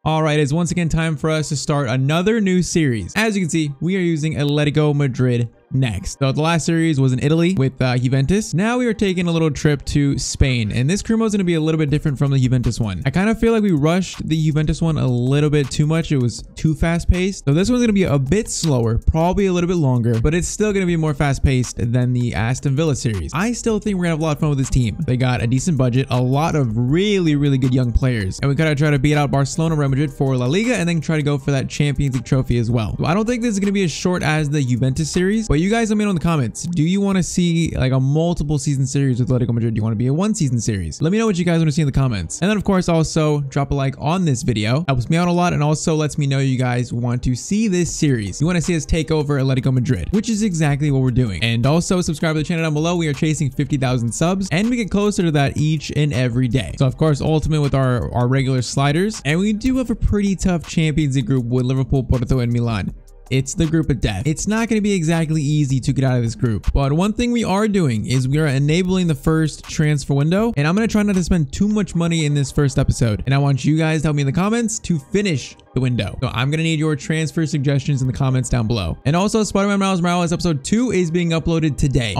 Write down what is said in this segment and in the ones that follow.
All right, it's once again time for us to start another new series. As you can see, we are using Atlético Madrid next. So the last series was in Italy with Juventus. Now we are taking a little trip to Spain, and this career mode is going to be a little bit different from the Juventus one. I kind of feel like we rushed the Juventus one a little bit too much. It was too fast paced. So this one's going to be a bit slower, probably a little bit longer, but it's still going to be more fast paced than the Aston Villa series. I still think we're going to have a lot of fun with this team. They got a decent budget, a lot of really good young players, and we gotta try to beat out Barcelona, Real Madrid for La Liga, and then try to go for that Champions League trophy as well. So I don't think this is going to be as short as the Juventus series, but you guys let me know in the comments. Do you want to see like a multiple season series with Atlético Madrid? Do you want to be a one season series? Let me know what you guys want to see in the comments. And then of course also drop a like on this video. Helps me out a lot, and also lets me know you guys want to see this series. You want to see us take over Atlético Madrid, which is exactly what we're doing. And also subscribe to the channel down below. We are chasing 50,000 subs, and we get closer to that each and every day. So of course ultimate with our regular sliders, and we do have a pretty tough Champions League group with Liverpool, Porto, and Milan. It's the group of death. It's not going to be exactly easy to get out of this group, but one thing we are doing is we are enabling the first transfer window, and I'm going to try not to spend too much money in this first episode, and I want you guys to help me in the comments to finish the window. So I'm going to need your transfer suggestions in the comments down below. And also Spider-Man Miles Morales episode 2 is being uploaded today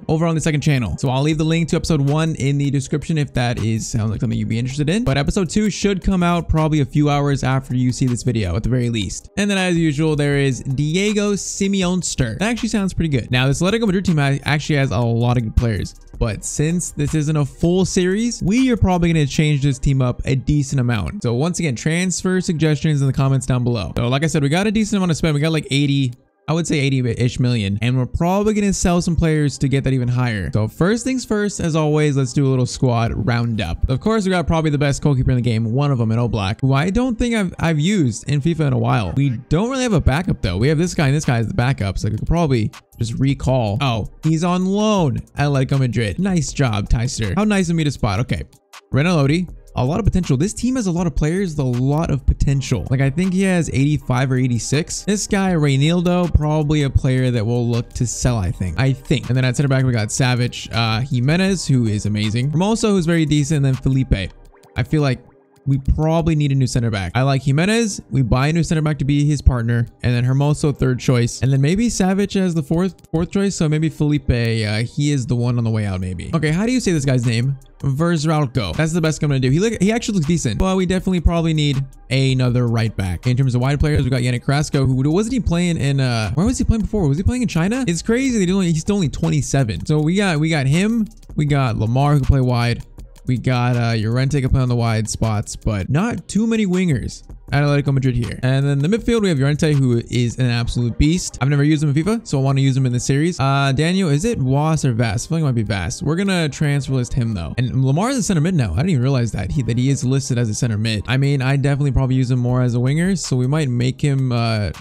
over on the second channel. So I'll leave the link to episode 1 in the description if that sounds like something you'd be interested in. But episode 2 should come out probably a few hours after you see this video at the very least. And then as usual, there is Diego Simeonster. That actually sounds pretty good. Now this Atlético Madrid team actually has a lot of good players, but since this isn't a full series, we are probably going to change this team up a decent amount. So once again, transfer suggestions in the comments down below. So like I said, we got a decent amount to spend. We got like 80, I would say 80-ish million, and we're probably going to sell some players to get that even higher. So first things first, as always, let's do a little squad roundup. Of course, we got probably the best goalkeeper in the game, one of them in Oblak, who I don't think I've used in FIFA in a while. We don't really have a backup though. We have this guy, and this guy is the backup, so I could probably just recall. Oh, he's on loan at Atlético Madrid. Nice job, Tyztir. How nice of me to spot. Okay, Renan Lodi. A lot of potential. This team has a lot of players with a lot of potential. Like I think he has 85 or 86. This guy, Reynaldo, probably a player that we'll look to sell, I think. And then at center back, we got Savage, Giménez, who is amazing. Hermoso, who's very decent, and then Felipe. I feel like we probably need a new center back. I like Giménez. We buy a new center back to be his partner, and then Hermoso third choice, and then maybe Savage as the fourth choice. So maybe Felipe, he is the one on the way out maybe. Okay, how do you say this guy's name? Verzralko. That's the best I'm gonna do. He actually looks decent, but we definitely probably need another right back. In terms of wide players, we got Yannick Carrasco, who wasn't he playing in where was he playing before? Was he playing in China? It's crazy. He's still only 27. So we got him. We got Lamar, who can play wide. We got Llorente can play on the wide spots, but not too many wingers at Atlético Madrid here. And then the midfield, we have Llorente, who is an absolute beast. I've never used him in FIFA, so I want to use him in the series. Daniel, is it Was or Vast? I feel like it might be Vast. We're gonna transfer list him though. And Lamar is a center mid now. I didn't even realize that he is listed as a center mid. I mean, I definitely probably use him more as a winger, so we might make him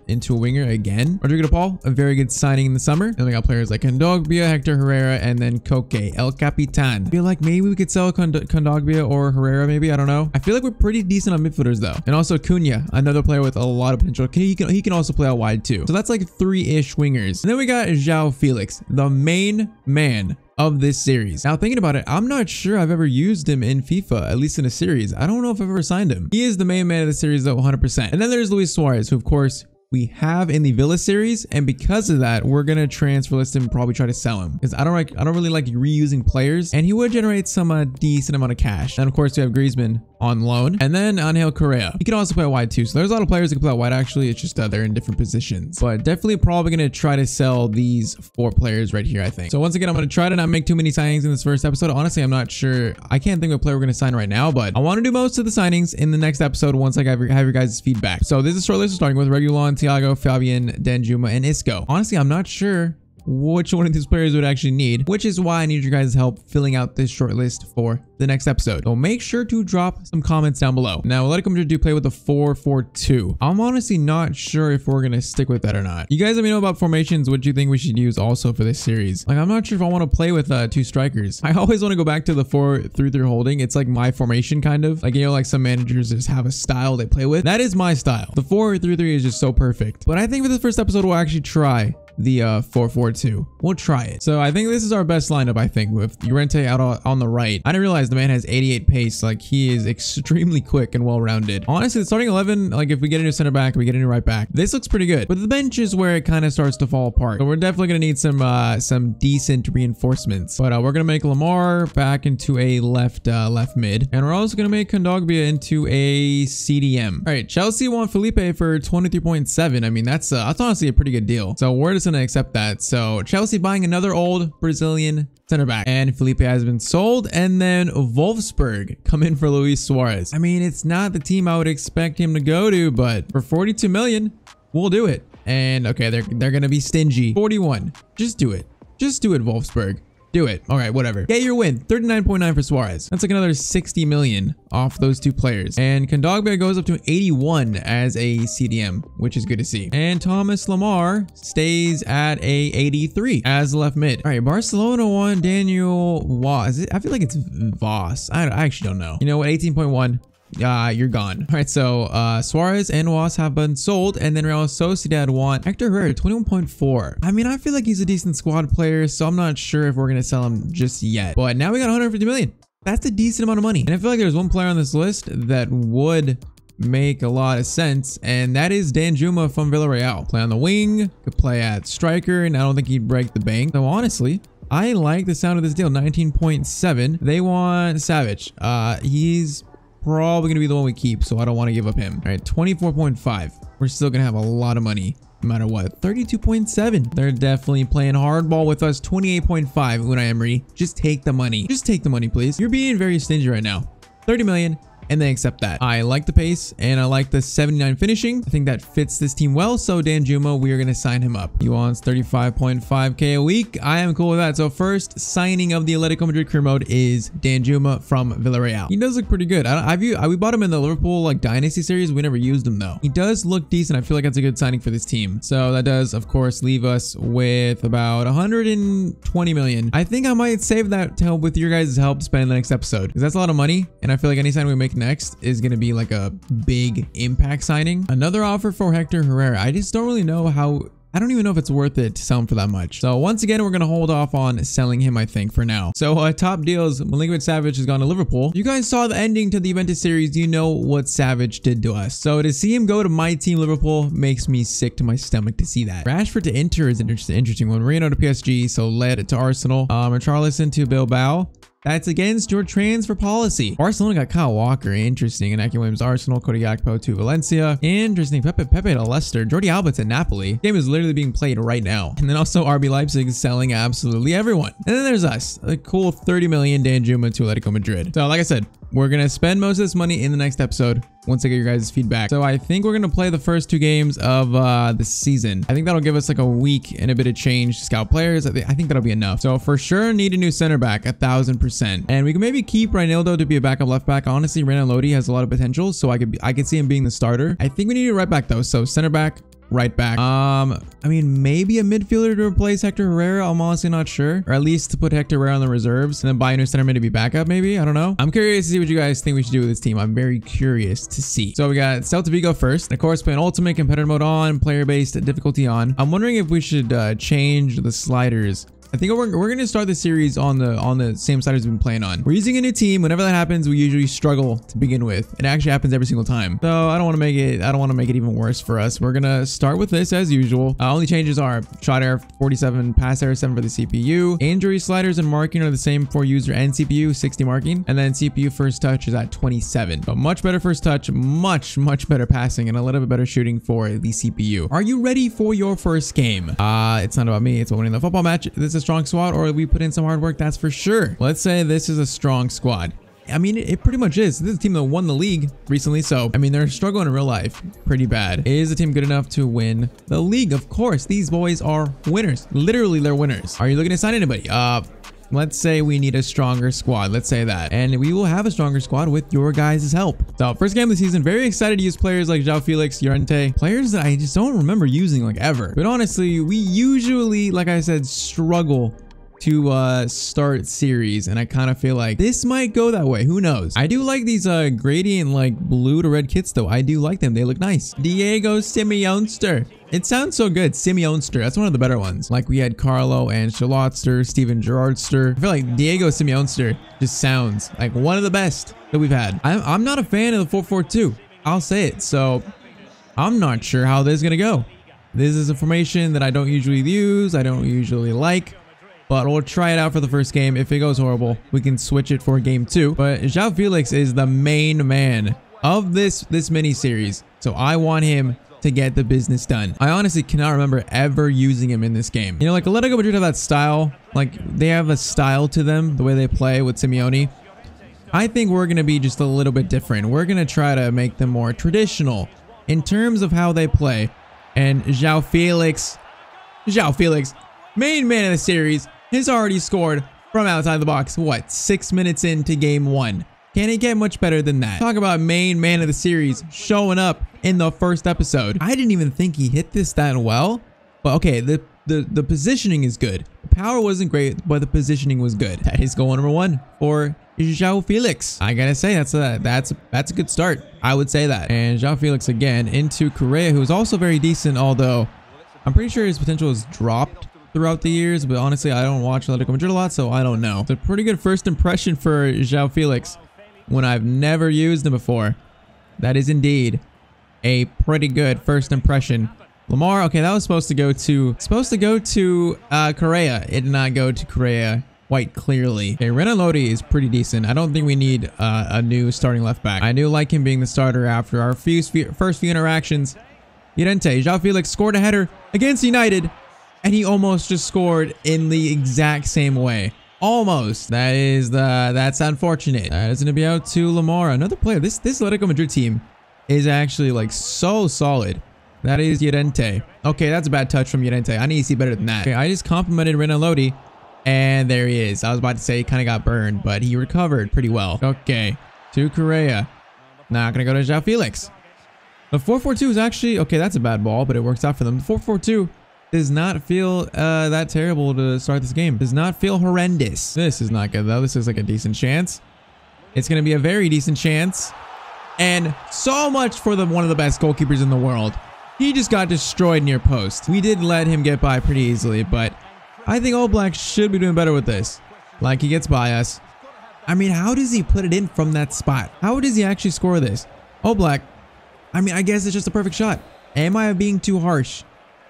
into a winger again. Rodrigo de Paul, a very good signing in the summer. And we got players like Kondogbia, Hector Herrera, and then Koke, El Capitan. I feel like maybe we could sell Kondogbia or Herrera, maybe. I don't know. I feel like we're pretty decent on midfielders though. And also Cunha, another player with a lot of potential. He can also play out wide too. So that's like 3-ish wingers. And then we got João Félix, the main man of this series. Now thinking about it, I'm not sure I've ever used him in FIFA, at least in a series. I don't know if I've ever signed him. He is the main man of the series though, 100%. And then there's Luis Suarez, who of course we have in the Villa series, and because of that, we're gonna transfer list him and probably try to sell him because I don't really like reusing players, and he would generate some decent amount of cash. And of course we have Griezmann on loan, and then Angel Correa. He can also play wide too, so there's a lot of players that can play wide. Actually, it's just they're in different positions, but definitely probably gonna try to sell these 4 players right here, I think. So once again, I'm gonna try to not make too many signings in this first episode. Honestly, I'm not sure. I can't think of a player we're gonna sign right now, but I want to do most of the signings in the next episode once I have your guys' feedback. So this is a short list starting with Reguilon, Thiago, Fabian, Danjuma, and Isco. Honestly, I'm not sure which one of these players would actually need, which is why I need your guys' help filling out this short list for the next episode. So make sure to drop some comments down below. Now, Atlético Madrid do play with a 4-4-2. I'm honestly not sure if we're gonna stick with that or not. You guys let me know about formations. What do you think we should use also for this series? Like, I'm not sure if I want to play with 2 strikers. I always want to go back to the 4-3-3 holding. It's like my formation kind of. Like, you know, like some managers just have a style they play with. That is my style. The 4-3-3 is just so perfect. But I think for this first episode, we'll actually try the 4-4-2. We'll try it. So I think this is our best lineup, I think, with Llorente out on the right. I didn't realize the man has 88 pace. Like, he is extremely quick and well-rounded. Honestly, the starting 11, like, if we get a new center back, we get a new right back, this looks pretty good. But the bench is where it kind of starts to fall apart. So we're definitely going to need some decent reinforcements. But we're going to make Lamar back into a left mid. And we're also going to make Kondogbia into a CDM. All right, Chelsea want Felipe for 23.7. I mean, that's honestly a pretty good deal. So we're just going to accept that. So Chelsea buying another old Brazilian center back, and Felipe has been sold. And then Wolfsburg come in for Luis Suarez. I mean, it's not the team I would expect him to go to, but for 42 million, we'll do it. And okay, they're gonna be stingy. 41. Just do it. Just do it, Wolfsburg. Do it. All right, whatever. Get your win. 39.9 for Suarez. That's like another 60 million off those two players. And Kondogbia goes up to 81 as a CDM, which is good to see. And Thomas Lamar stays at a 83 as left mid. All right, Barcelona won Daniel Voss. I feel like it's Voss. I actually don't know. You know what? 18.1. You're gone. All right, so Suarez and Was have been sold, and then Real Sociedad want Hector Herrera, 21.4. I mean, I feel like he's a decent squad player, so I'm not sure if we're gonna sell him just yet. But now we got 150 million. That's a decent amount of money. And I feel like there's one player on this list that would make a lot of sense, and that is Danjuma from Villarreal. Play on the wing, could play at striker, and I don't think he'd break the bank. So honestly, I like the sound of this deal. 19.7. They want Savage. He's probably gonna be the one we keep, so I don't want to give up him. All right, 24.5. We're still gonna have a lot of money no matter what. 32.7. They're definitely playing hardball with us. 28.5. Unai Emery, just take the money. Just take the money, please. You're being very stingy right now. 30 million. And they accept that. I like the pace, and I like the 79 finishing. I think that fits this team well. So Danjuma, we are going to sign him up. He wants 35.5k a week. I am cool with that. So first signing of the Atlético Madrid Career Mode is Danjuma from Villarreal. He does look pretty good. We bought him in the Liverpool like Dynasty series. We never used him though. He does look decent. I feel like that's a good signing for this team. So that does, of course, leave us with about 120 million. I think I might save that to help with your guys' help spend in the next episode, because that's a lot of money. And I feel like any sign we make next is going to be like a big impact signing. Another offer for Hector Herrera. I just don't really know how. I don't even know if it's worth it to sell him for that much. So once again, we're going to hold off on selling him, I think, for now. So top deals, Milinkovic Savic has gone to Liverpool. You guys saw the ending to the Juventus series. You know what Savic did to us. So to see him go to my team, Liverpool, makes me sick to my stomach to see that. Rashford to Inter is an interesting one. Marino to PSG, so led to Arsenal. Richarlison to Bilbao. That's against your transfer policy. Barcelona got Kyle Walker. Interesting. And Inaki Williams, Arsenal. Cody Gakpo to Valencia. Interesting. Pepe to Leicester. Jordi Alba to Napoli. Game is literally being played right now. And then also RB Leipzig selling absolutely everyone. And then there's us. A cool 30 million Danjuma to Atletico Madrid. So like I said, we're going to spend most of this money in the next episode once I get your guys' feedback. So I think we're going to play the first 2 games of the season. I think that'll give us like a week and a bit of change to scout players. I think that'll be enough. So for sure, need a new center back, 1000%. And we can maybe keep Reinildo to be a backup left back. Honestly, Renan Lodi has a lot of potential, so I could see him being the starter. I think we need a right back though. So center back, right back. I mean, maybe a midfielder to replace Hector Herrera. I'm honestly not sure. Or at least to put Hector Herrera on the reserves and then buy a new center mid to be backup, maybe. I don't know. I'm curious to see what you guys think we should do with this team. I'm very curious to see. So we got Celta Vigo first. And of course, playing ultimate, competitive mode on, player-based difficulty on. I'm wondering if we should change the sliders. I think we're going to start the series on the same sliders we've been playing on. We're using a new team. Whenever that happens, we usually struggle to begin with. It actually happens every single time. So I don't want to make it even worse for us. We're going to start with this as usual. Only changes are shot error 47, pass error 7 for the CPU. Injury sliders and marking are the same for user and CPU, 60 marking. And then CPU first touch is at 27. But much better first touch, much better passing, and a little bit better shooting for the CPU. Are you ready for your first game? It's not about me. It's about winning the football match. This is a strong squad, or we put in some hard work, that's for sure. Let's say this is a strong squad. I mean, it pretty much is. This is a team that won the league recently, so I mean, they're struggling in real life pretty bad. Is the team good enough to win the league? Of course, these boys are winners. Literally, they're winners. Are you looking to sign anybody? Let's say we need a stronger squad. Let's say that. And we will have a stronger squad with your guys' help. So first game of the season, very excited to use players like João Félix, Llorente, players that I just don't remember using like ever. But honestly, we usually, like I said, struggle to start series, and I kind of feel like this might go that way. Who knows? I do like these gradient like blue to red kits though. I do like them. They look nice. Diego Simeonster. It sounds so good. Simeonster. That's one of the better ones. Like we had Carlo and Charlottester, Steven Gerrardster. I feel like Diego Simeonster just sounds like one of the best that we've had. I'm not a fan of the 4-4-2. I'll say it. So I'm not sure how this is going to go. This is a formation that I don't usually use. I don't usually like. But we'll try it out for the first game. If it goes horrible, we can switch it for game 2. But João Félix is the main man of this mini-series. So I want him to get the business done. I honestly cannot remember ever using him in this game. You know, like Atletico Madrid have that style. Like they have a style to them, the way they play with Simeone. I think we're going to be just a little bit different. We're going to try to make them more traditional in terms of how they play. And João Félix, main man of the series, has already scored from outside the box. What, 6 minutes into game 1? Can it get much better than that? Talk about main man of the series showing up in the first episode. I didn't even think he hit this that well. But okay, the positioning is good. The power wasn't great, but the positioning was good. That is goal number 1 for João Félix. I gotta say that's a good start. I would say that. And João Félix again into Correa, who is also very decent, although I'm pretty sure his potential has dropped throughout the years, but honestly I don't watch Atletico Madrid a lot, so I don't know. It's a pretty good first impression for João Félix when I've never used him before. That is indeed a pretty good first impression. Lamar, okay, that was supposed to go to Correa. It did not go to Correa quite clearly. Okay, Renan Lodi is pretty decent. I don't think we need a new starting left back. I do like him being the starter after our first few interactions. Llorente, João Félix scored a header against United, and he almost just scored in the exact same way. Almost. That's unfortunate. That is going to be out to Lamar. Another player. This Atletico Madrid team is actually like so solid. That is Llorente. Okay, that's a bad touch from Llorente. I need to see better than that. Okay, I just complimented Renan Lodi, and there he is. I was about to say he kind of got burned, but he recovered pretty well. Okay, to Correa. Not going to go to João Félix. The 4-4-2 is actually, okay, that's a bad ball, but it works out for them. The 4-4-2 does not feel that terrible to start this game. Does not feel horrendous. This is not good, though. This is like a decent chance. It's going to be a very decent chance. And so much for one of the best goalkeepers in the world. He just got destroyed near post. We did let him get by pretty easily, but I think All Black should be doing better with this. Like, he gets by us. I mean, how does he put it in from that spot? How does he actually score this? All Black, I mean, I guess it's just a perfect shot. Am I being too harsh?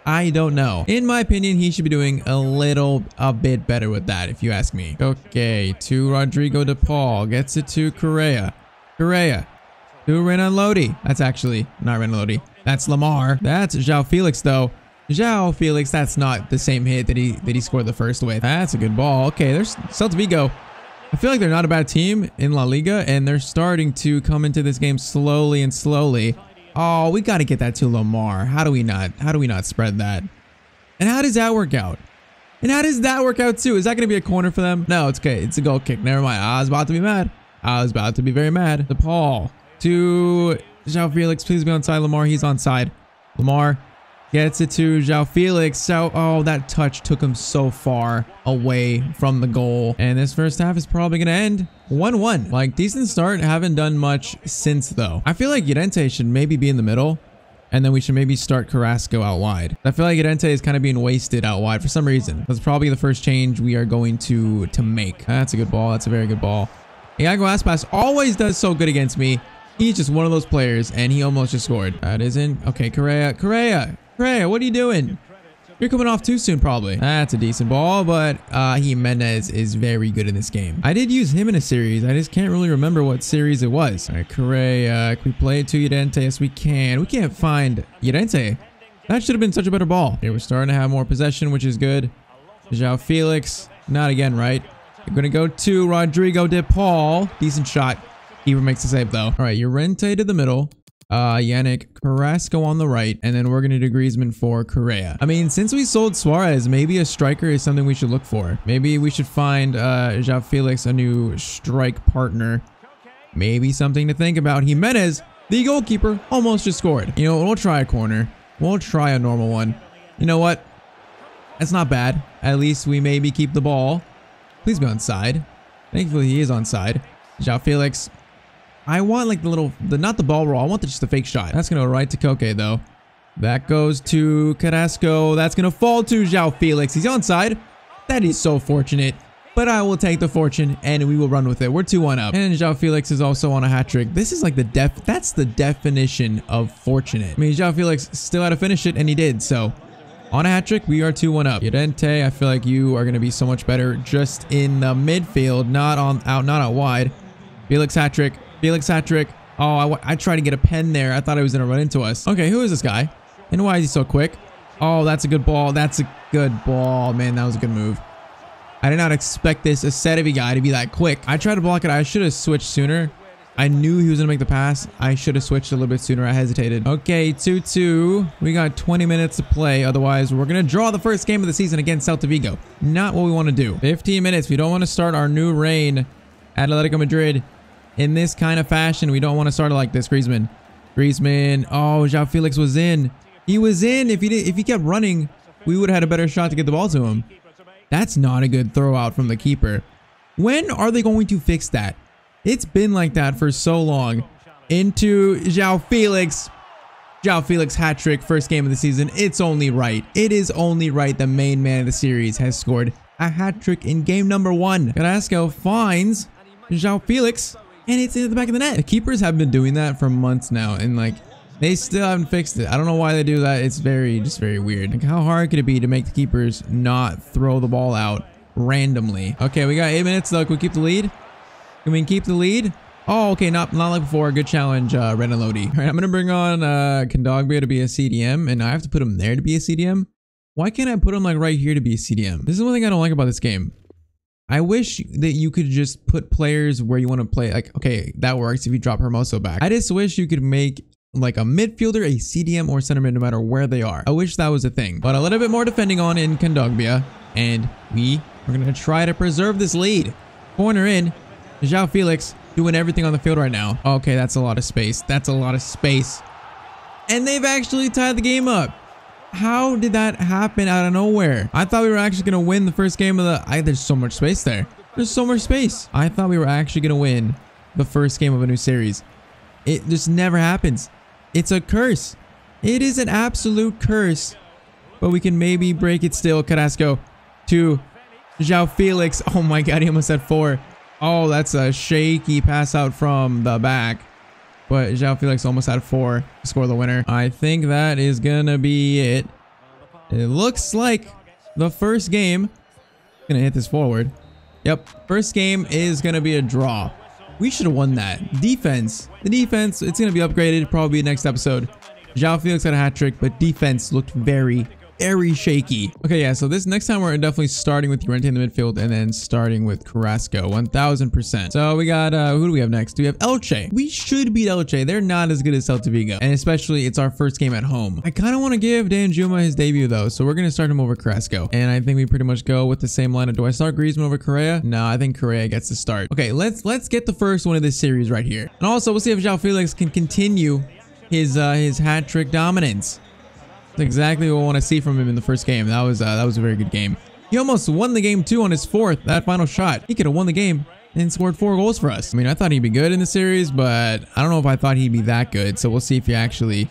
I don't know. In my opinion, he should be doing a bit better with that, if you ask me. Okay, to Rodrigo de Paul. Gets it to Correa. Correa. To Renan Lodi. That's actually not Renan Lodi. That's Lamar. That's João Félix, though. João Félix, that's not the same hit that he scored the first with. That's a good ball. Okay, there's Celta Vigo. I feel like they're not a bad team in La Liga, and they're starting to come into this game slowly and slowly. Oh, we got to get that to Lamar. How do we not spread that? And how does that work out? And how does that work out too? Is that going to be a corner for them? No, it's okay. It's a goal kick. Never mind. I was about to be mad. I was about to be very mad. De Paul to João Félix. Please be onside, Lamar. He's onside. Lamar gets it to João Félix. So, oh, that touch took him so far away from the goal. And this first half is probably going to end 1-1. Like, decent start. Haven't done much since, though. I feel like Llorente should maybe be in the middle. And then we should maybe start Carrasco out wide. I feel like Llorente is kind of being wasted out wide for some reason. That's probably the first change we are going to make. That's a good ball. That's a very good ball. Iago Aspas always does so good against me. He's just one of those players, and he almost just scored. That isn't... Okay, Correa. Correa, what are you doing? You're coming off too soon, probably. That's a decent ball, but Giménez is very good in this game. I did use him in a series. I just can't really remember what series it was. All right, Correa. Can we play it to Llorente? Yes, we can. We can't find Llorente. That should have been such a better ball. Okay, we're starting to have more possession, which is good. João Félix. Not again, right? We're going to go to Rodrigo de Paul. Decent shot. Keeper makes the save, though. All right, Llorente to the middle. Yannick Carrasco on the right, and then we're going to do Griezmann for Correa. I mean, since we sold Suarez, maybe a striker is something we should look for. Maybe we should find João Félix a new strike partner. Maybe something to think about. Giménez, the goalkeeper, almost just scored. You know, we'll try a corner. We'll try a normal one. You know what? That's not bad. At least we maybe keep the ball. Please be onside. Thankfully, he is onside. João Félix. I want like not the ball roll. I want just the fake shot. That's going to go right to Koke though. That goes to Carrasco. That's going to fall to João Félix. He's onside. That is so fortunate. But I will take the fortune and we will run with it. We're 2-1 up. And João Félix is also on a hat trick. This is like that's the definition of fortunate. I mean, João Félix still had to finish it and he did. So on a hat trick, we are 2-1 up. Llorente, I feel like you are going to be so much better just in the midfield, not out wide. Félix hat trick. Félix hat trick. Oh, I tried to get a pen there. I thought he was going to run into us. Okay, who is this guy? And why is he so quick? Oh, that's a good ball. That's a good ball. Man, that was a good move. I did not expect this Asetevi guy to be that quick. I tried to block it. I should have switched sooner. I knew he was going to make the pass. I should have switched a little bit sooner. I hesitated. Okay, 2-2. We got 20 minutes to play. Otherwise, we're going to draw the first game of the season against Celta Vigo. Not what we want to do. 15 minutes. We don't want to start our new reign at Atlético Madrid in this kind of fashion. We don't want to start it like this. Griezmann. Oh, João Félix was in. He was in. If he kept running, we would have had a better shot to get the ball to him. That's not a good throw out from the keeper. When are they going to fix that? It's been like that for so long. Into João Félix. João Félix hat trick, first game of the season. It's only right. It is only right the main man of the series has scored a hat trick in game number 1. Carrasco finds João Félix. And it's in the back of the net. The keepers have been doing that for months now. And like, they still haven't fixed it. I don't know why they do that. It's just very weird. Like, how hard could it be to make the keepers not throw the ball out randomly? Okay, we got 8 minutes though. Can we keep the lead? Can we keep the lead? Oh, okay. Not like before. Good challenge, Ren and Lodi. All right, I'm going to bring on Kondogbia to be a CDM. And I have to put him there to be a CDM. Why can't I put him like right here to be a CDM? This is one thing I don't like about this game. I wish that you could just put players where you want to play. Like, okay, that works if you drop Hermoso back. I just wish you could make like a midfielder, a CDM, or center mid, no matter where they are. I wish that was a thing. But a little bit more defending on in Kondogbia. And we are going to try to preserve this lead. Corner in. João Félix doing everything on the field right now. Okay, that's a lot of space. That's a lot of space. And they've actually tied the game up. How did that happen out of nowhere? I thought we were actually going to win the first game of the... there's so much space there. There's so much space. I thought we were actually going to win the first game of a new series. It just never happens. It's a curse. It is an absolute curse. But we can maybe break it still. Carrasco to João Félix. Oh my god, he almost had 4. Oh, that's a shaky pass out from the back. But João Félix almost had 4 to score the winner. I think that is gonna be it. It looks like the first game. Gonna hit this forward. Yep, first game is gonna be a draw. We should have won that. Defense. The defense, it's gonna be upgraded probably next episode. João Félix had a hat trick, but defense looked very shaky. Okay, yeah, so this next time we're definitely starting with Llorente in the midfield and then starting with Carrasco, 1000%. So we got, who do we have next? We have Elche. We should beat Elche. They're not as good as Celta Vigo. And especially, it's our first game at home. I kind of want to give Danjuma his debut though, so we're going to start him over Carrasco. And I think we pretty much go with the same lineup. Do I start Griezmann over Correa? No, I think Correa gets the start. Okay, let's get the first one of this series right here. And also, we'll see if João Félix can continue his hat trick dominance. That's exactly what I want to see from him in the first game. That was a very good game. He almost won the game too on his 4th, that final shot. He could have won the game and scored 4 goals for us. I mean, I thought he'd be good in the series, but I don't know if I thought he'd be that good. So we'll see if he actually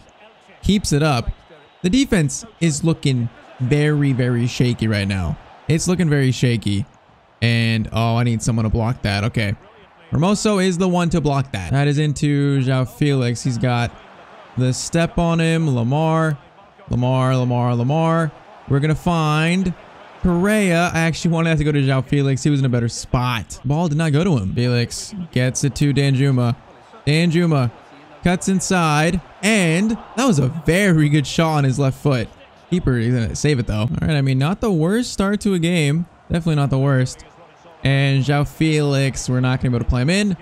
keeps it up. The defense is looking very shaky right now. It's looking very shaky. And, oh, I need someone to block that. Okay. Hermoso is the one to block that. That is into João Félix. He's got the step on him. Lamar. We're going to find Correa. I actually wanted that to go to João Félix. He was in a better spot. Ball did not go to him. Félix gets it to Danjuma. Danjuma cuts inside. And that was a very good shot on his left foot. Keeper is going to save it though. All right. I mean, not the worst start to a game. Definitely not the worst. And João Félix, we're not going to be able to play him in.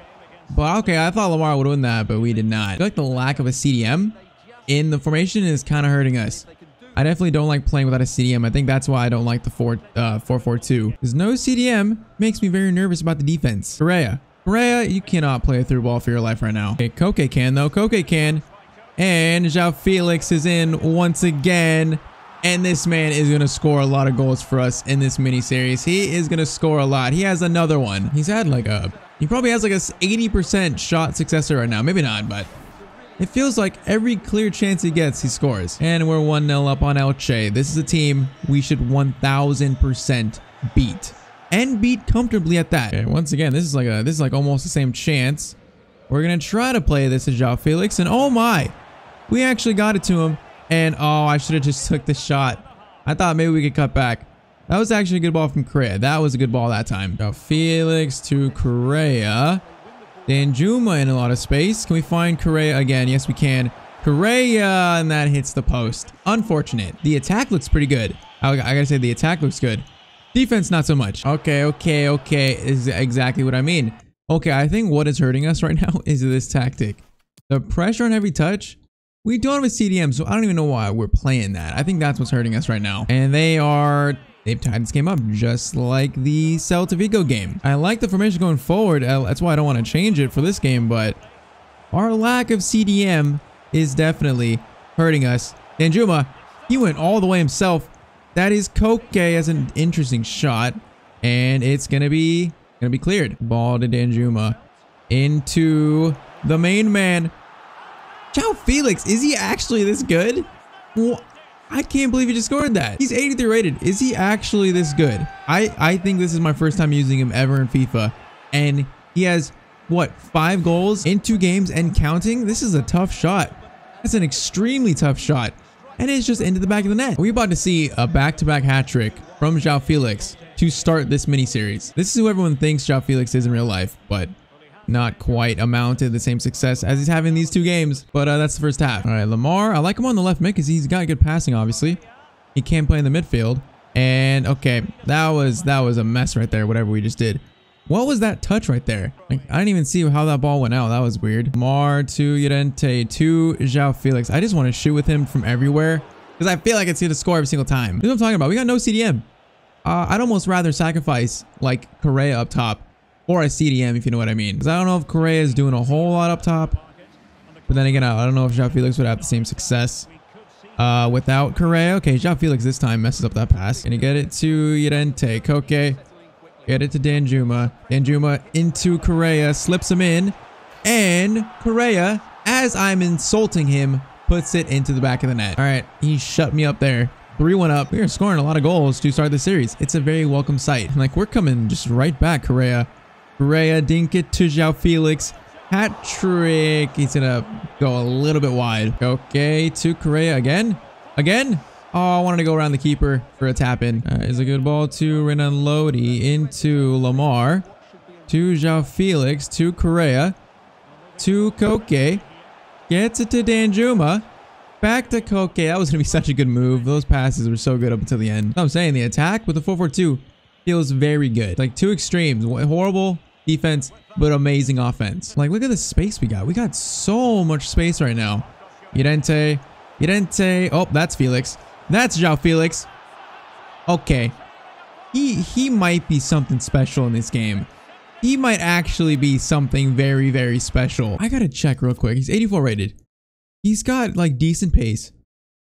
But okay, I thought Lamar would win that, but we did not. I feel like the lack of a CDM in the formation is kind of hurting us. I definitely don't like playing without a CDM. I think that's why I don't like the 4-4-2. Because no CDM makes me very nervous about the defense. Correa, you cannot play a through ball for your life right now. Okay, Koke can though. Koke can. And João Félix is in once again. And this man is going to score a lot of goals for us in this mini series. He is going to score a lot. He has another one. He's had like he probably has like a 80% shot success rate right now. Maybe not, but it feels like every clear chance he gets, he scores. And we're 1-0 up on Elche. This is a team we should 1000% beat. And beat comfortably at that. Okay, once again, this is like almost the same chance. We're going to try to play this as João Félix. And oh my, we actually got it to him. And oh, I should have just took the shot. I thought maybe we could cut back. That was actually a good ball from Correa. That was a good ball that time. João Félix to Correa. Danjuma in a lot of space. Can we find Correa again? Yes, we can. Correa, and that hits the post. Unfortunate. The attack looks pretty good. I gotta say, the attack looks good. Defense, not so much. Okay. Is exactly what I mean. Okay, I think what is hurting us right now is this tactic. The pressure on every touch. We don't have a CDM, so I don't even know why we're playing that. I think that's what's hurting us right now. And they've tied this game up just like the Celta Vigo game. I like the formation going forward. That's why I don't want to change it for this game, but our lack of CDM is definitely hurting us. Danjuma, he went all the way himself. That is Koke as an interesting shot, and it's gonna be cleared. Ball to Danjuma into the main man. João Félix, is he actually this good? Well, I can't believe he just scored that. He's 83 rated. Is he actually this good? I think this is my first time using him ever in FIFA. And he has, what, 5 goals in 2 games and counting? This is a tough shot. That's an extremely tough shot. And it's just into the back of the net. We're about to see a back-to-back hat trick from João Félix to start this mini-series. This is who everyone thinks João Félix is in real life, but not quite amounted the same success as he's having these 2 games, but that's the first half. All right, Lamar, I like him on the left mid because he's got good passing, obviously. He can play in the midfield. And okay, that was a mess right there, whatever we just did. What was that touch right there? Like, I didn't even see how that ball went out. That was weird. Lamar to Llorente to João Félix. I just want to shoot with him from everywhere because I feel like it's going to score every single time. This is what I'm talking about. We got no CDM. I'd almost rather sacrifice like Correa up top. Or a CDM, if you know what I mean. Because I don't know if Correa is doing a whole lot up top. But then again, I don't know if João Félix would have the same success without Correa. Okay, João Félix this time messes up that pass. Gonna get it to Llorente. Koke. Get it to Danjuma. Danjuma into Correa. Slips him in. And Correa, as I'm insulting him, puts it into the back of the net. All right, he shut me up there. 3-1 up. We are scoring a lot of goals to start the series. It's a very welcome sight. Like, we're coming just right back, Correa. Correa, dink it to João Félix. Hat trick. He's gonna go a little bit wide. Okay, to Correa again. Again. Oh, I wanted to go around the keeper for a tap in. Is a good ball to Renan Lodi into Lamar. To João Félix. To Correa. To Koke. Gets it to Danjuma. Back to Koke. That was gonna be such a good move. Those passes were so good up until the end. I'm saying the attack with the 4-4-2 feels very good. Like 2 extremes. Horrible defense, but amazing offense. Like, look at the space we got. We got so much space right now. Llorente. Oh, that's Félix. That's João Félix. Okay. He might be something special in this game. He might actually be something very, very special. I gotta check real quick. He's 84 rated. He's got, like, decent pace.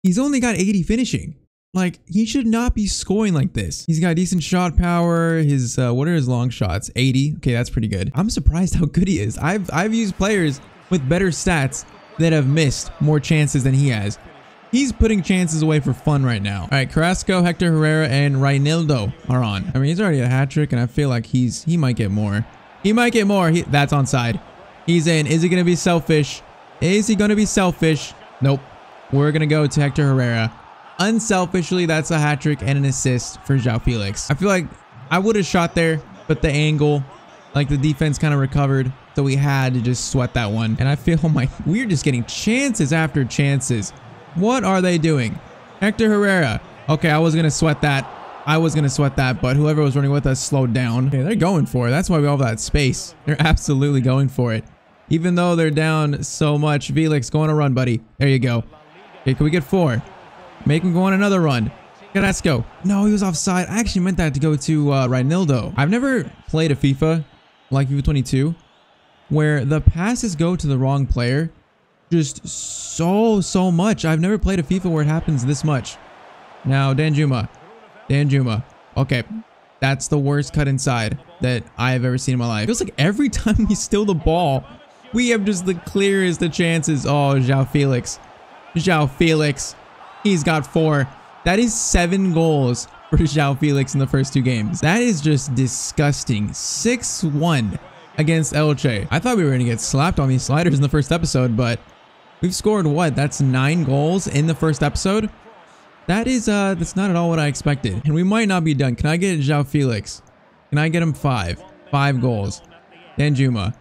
He's only got 80 finishing. Like, he should not be scoring like this. He's got decent shot power. His, what are his long shots? 80. Okay, that's pretty good. I'm surprised how good he is. I've used players with better stats that have missed more chances than he has. He's putting chances away for fun right now. All right, Carrasco, Hector Herrera, and Reinildo are on. I mean, he's already a hat trick, and I feel like he might get more. He might get more. That's onside. He's in. Is he going to be selfish? Is he going to be selfish? Nope. We're going to go to Hector Herrera. Unselfishly, that's a hat trick and an assist for João Félix. I feel like I would have shot there, but the angle, like the defense kind of recovered, so we had to just sweat that one. And I feel like we're just getting chances after chances. What are they doing? Hector Herrera. Okay, I was going to sweat that. But whoever was running with us slowed down. Okay, they're going for it. That's why we all have that space. They're absolutely going for it. Even though they're down so much. Félix, go on a run, buddy. There you go. Okay, can we get 4? Make him go on another run. Carrasco. No, he was offside. I actually meant that to go to Reinildo. I've never played a FIFA like FIFA 22 where the passes go to the wrong player just so much. I've never played a FIFA where it happens this much. Now, Danjuma. Danjuma. Okay. That's the worst cut inside that I have ever seen in my life. It feels like every time we steal the ball, we have just the clearest of chances. Oh, João Félix. João Félix. He's got 4. That is 7 goals for João Félix in the first 2 games. That is just disgusting. 6-1 against Elche. I thought we were going to get slapped on these sliders in the first episode, but we've scored what? That's 9 goals in the first episode. That is, that's not at all what I expected. And we might not be done. Can I get João Félix? Can I get him 5? 5 goals. Danjuma.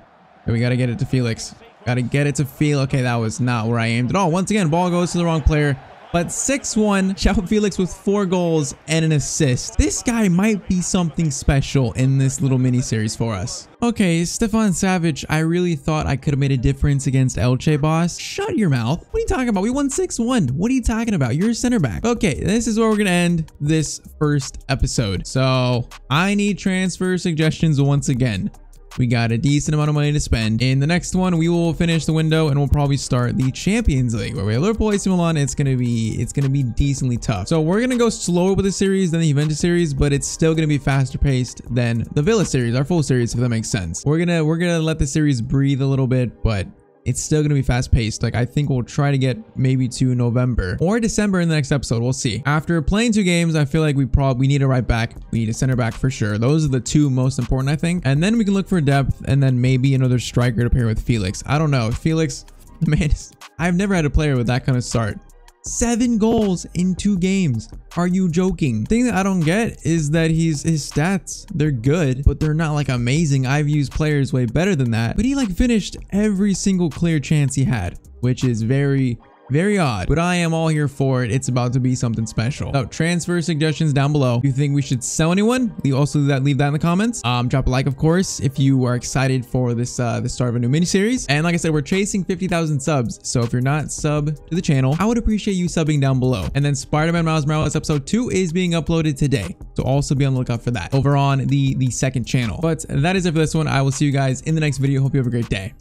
Okay, we got to get it to Félix. Got to get it to Félix. Okay, that was not where I aimed at all. Once again, ball goes to the wrong player. But 6-1, João Félix with 4 goals and an assist. This guy might be something special in this little mini-series for us. Okay, Stefan Savic, I really thought I could have made a difference against Elche, boss. Shut your mouth. What are you talking about? We won 6-1. What are you talking about? You're a center back. Okay, this is where we're going to end this first episode. So I need transfer suggestions once again. We got a decent amount of money to spend. In the next one, we will finish the window and we'll probably start the Champions League where we have Liverpool, AC Milan. It's gonna be decently tough. So we're gonna go slower with the series than the Juventus series, but it's still gonna be faster paced than the Villa series, our full series, if that makes sense. We're gonna let the series breathe a little bit, but it's still gonna be fast paced. Like, I think we'll try to get maybe to November or December in the next episode. We'll see. After playing 2 games, I feel like we need a right back. We need a center back for sure. Those are the 2 most important, I think. And then we can look for depth and then maybe another striker to pair with Félix. I don't know. Félix, man, I've never had a player with that kind of start. 7 goals in 2 games. Are you joking? The thing that I don't get is that his stats, they're good, but they're not like amazing. I've used players way better than that. But he like finished every single clear chance he had, which is very, very odd. But I am all here for it. It's about to be something special. So transfer suggestions down below. If you think we should sell anyone, leave that in the comments. Drop a like, of course, if you are excited for this the start of a new mini-series. And like I said, we're chasing 50,000 subs. So if you're not sub to the channel, I would appreciate you subbing down below. And then Spider-Man Miles Morales episode 2 is being uploaded today. So also be on the lookout for that over on the second channel. But that is it for this one. I will see you guys in the next video. Hope you have a great day.